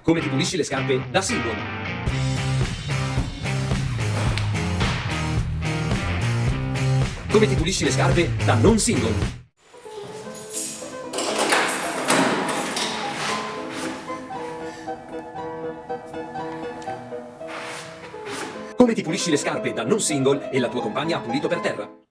Come ti pulisci le scarpe da single. Come ti pulisci le scarpe da non single. Come ti pulisci le scarpe da non single e la tua compagna ha pulito per terra.